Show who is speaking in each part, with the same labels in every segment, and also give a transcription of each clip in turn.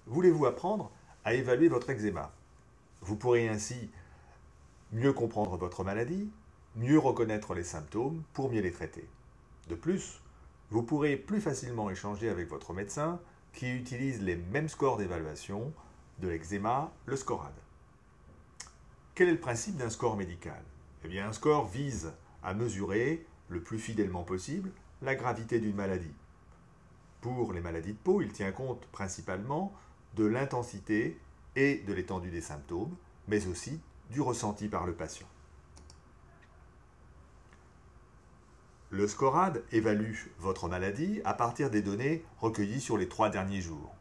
Speaker 1: voulez-vous apprendre à évaluer votre eczéma? Vous pourrez ainsi mieux comprendre votre maladie, mieux reconnaître les symptômes pour mieux les traiter. De plus, vous pourrez plus facilement échanger avec votre médecin qui utilise les mêmes scores d'évaluation de l'eczéma, le SCORAD. Quel est le principe d'un score médical? Eh bien, un score vise à mesurer le plus fidèlement possible la gravité d'une maladie. Pour les maladies de peau, il tient compte principalement de l'intensité et de l'étendue des symptômes, mais aussi du ressenti par le patient. Le SCORAD évalue votre maladie à partir des données recueillies sur les 3 derniers jours.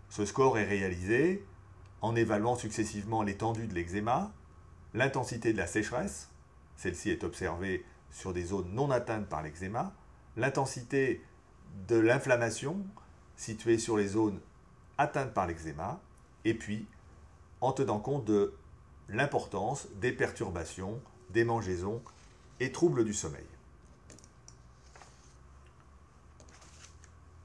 Speaker 1: Ce score est réalisé en évaluant successivement l'étendue de l'eczéma, l'intensité de la sécheresse, celle-ci est observée sur des zones non atteintes par l'eczéma, l'intensité de l'inflammation située sur les zones atteintes par l'eczéma, et puis en tenant compte de l'importance des perturbations, des démangeaisons et troubles du sommeil.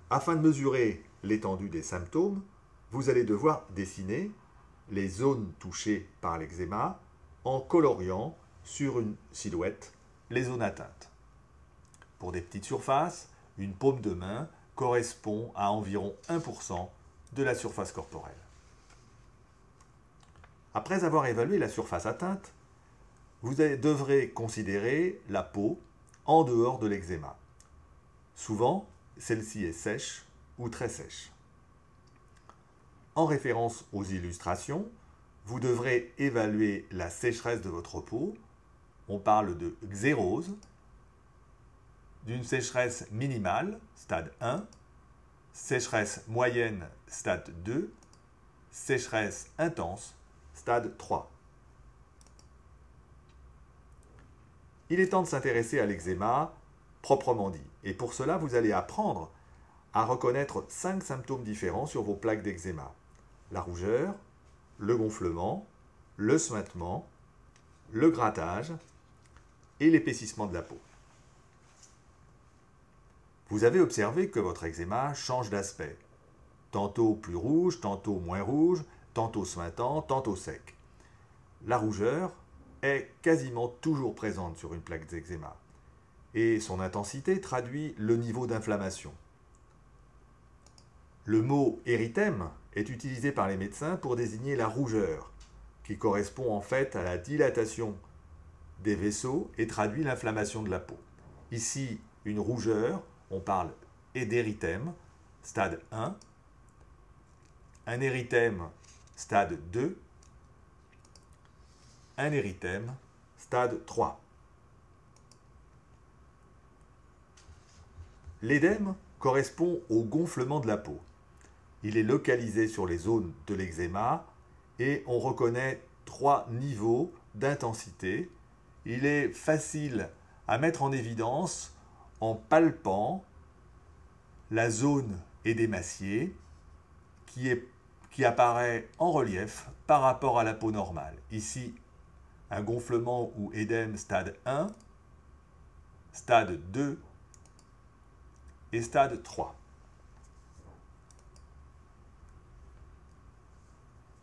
Speaker 1: Afin de mesurer l'étendue des symptômes, vous allez devoir dessiner les zones touchées par l'eczéma en coloriant sur une silhouette les zones atteintes. Pour des petites surfaces, une paume de main correspond à environ 1% de la surface corporelle. Après avoir évalué la surface atteinte, vous devrez considérer la peau en dehors de l'eczéma. Souvent, celle-ci est sèche ou très sèche. En référence aux illustrations, vous devrez évaluer la sécheresse de votre peau. On parle de xérose, d'une sécheresse minimale, stade 1, sécheresse moyenne, stade 2, sécheresse intense, stade 3. Il est temps de s'intéresser à l'eczéma proprement dit. Et pour cela, vous allez apprendre à reconnaître 5 symptômes différents sur vos plaques d'eczéma. La rougeur, le gonflement, le suintement, le grattage et l'épaississement de la peau. Vous avez observé que votre eczéma change d'aspect. Tantôt plus rouge, tantôt moins rouge, tantôt suintant, tantôt sec. La rougeur est quasiment toujours présente sur une plaque d'eczéma et son intensité traduit le niveau d'inflammation. Le mot érythème est utilisé par les médecins pour désigner la rougeur, qui correspond en fait à la dilatation des vaisseaux et traduit l'inflammation de la peau. Ici, une rougeur, on parle d'érythème, stade 1, un érythème, stade 2, un érythème, stade 3. L'édème correspond au gonflement de la peau. Il est localisé sur les zones de l'eczéma et on reconnaît 3 niveaux d'intensité. Il est facile à mettre en évidence en palpant la zone édémaciée qui apparaît en relief par rapport à la peau normale. Ici, un gonflement ou édème stade 1, stade 2 et stade 3.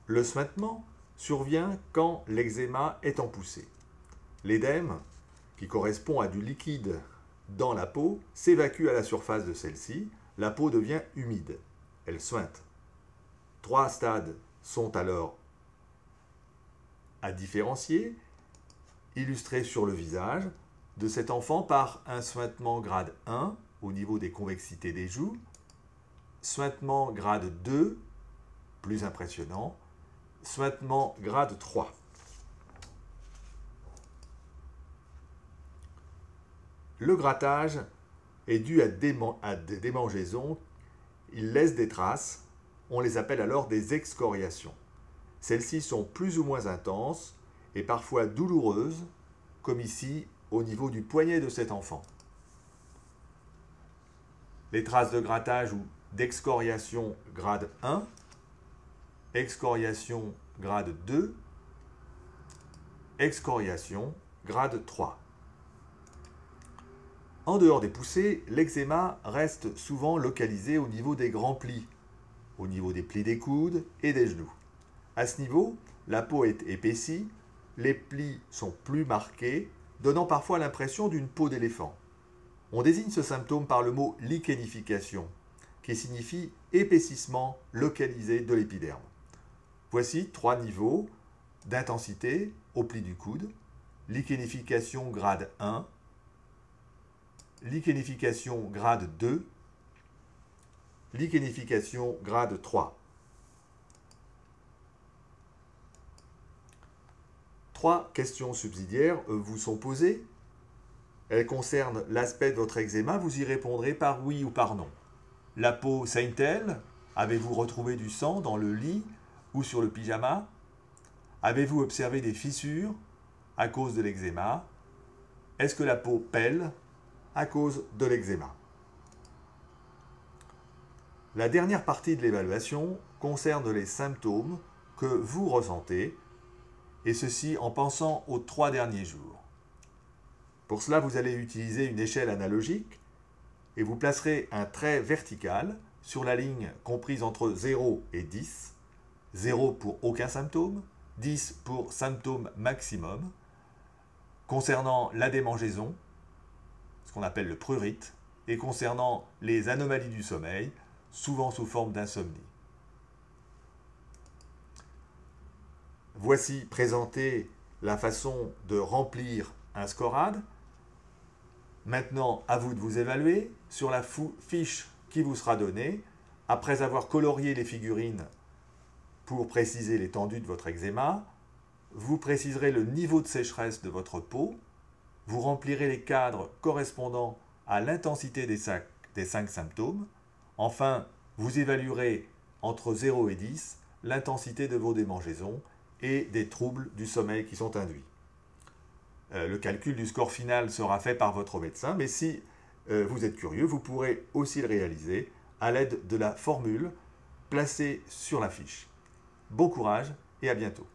Speaker 1: Le suintement survient quand l'eczéma est en poussée. L'édème, qui correspond à du liquide dans la peau, s'évacue à la surface de celle-ci. La peau devient humide. Elle suinte. 3 stades sont alors à différencier, illustrés sur le visage de cet enfant par un suintement grade 1 au niveau des convexités des joues, suintement grade 2, plus impressionnant, suintement grade 3. Le grattage est dû à des démangeaisons, il laisse des traces, on les appelle alors des excoriations. Celles-ci sont plus ou moins intenses et parfois douloureuses, comme ici au niveau du poignet de cet enfant. Les traces de grattage ou d'excoriation grade 1, excoriation grade 2, excoriation grade 3. En dehors des poussées, l'eczéma reste souvent localisé au niveau des grands plis, au niveau des plis des coudes et des genoux. À ce niveau, la peau est épaissie, les plis sont plus marqués, donnant parfois l'impression d'une peau d'éléphant. On désigne ce symptôme par le mot lichenification, qui signifie épaississement localisé de l'épiderme. Voici 3 niveaux d'intensité au pli du coude. Lichenification grade 1, lichenification grade 2, lichenification grade 3. 3 questions subsidiaires vous sont posées. Elles concernent l'aspect de votre eczéma. Vous y répondrez par oui ou par non. La peau saigne-t-elle? Avez-vous retrouvé du sang dans le lit ou sur le pyjama? Avez-vous observé des fissures à cause de l'eczéma? Est-ce que la peau pèle à cause de l'eczéma? La dernière partie de l'évaluation concerne les symptômes que vous ressentez, et ceci en pensant aux 3 derniers jours. Pour cela, vous allez utiliser une échelle analogique et vous placerez un trait vertical sur la ligne comprise entre 0 et 10. 0 pour aucun symptôme, 10 pour symptôme maximum. Concernant la démangeaison, ce qu'on appelle le prurite, et concernant les anomalies du sommeil, souvent sous forme d'insomnie. Voici présentée la façon de remplir un scorad. Maintenant, à vous de vous évaluer sur la fiche qui vous sera donnée. Après avoir colorié les figurines pour préciser l'étendue de votre eczéma, vous préciserez le niveau de sécheresse de votre peau, vous remplirez les cadres correspondant à l'intensité des 5 symptômes. Enfin, vous évaluerez entre 0 et 10 l'intensité de vos démangeaisons et des troubles du sommeil qui sont induits. Le calcul du score final sera fait par votre médecin, mais si vous êtes curieux, vous pourrez aussi le réaliser à l'aide de la formule placée sur la fiche. Bon courage et à bientôt.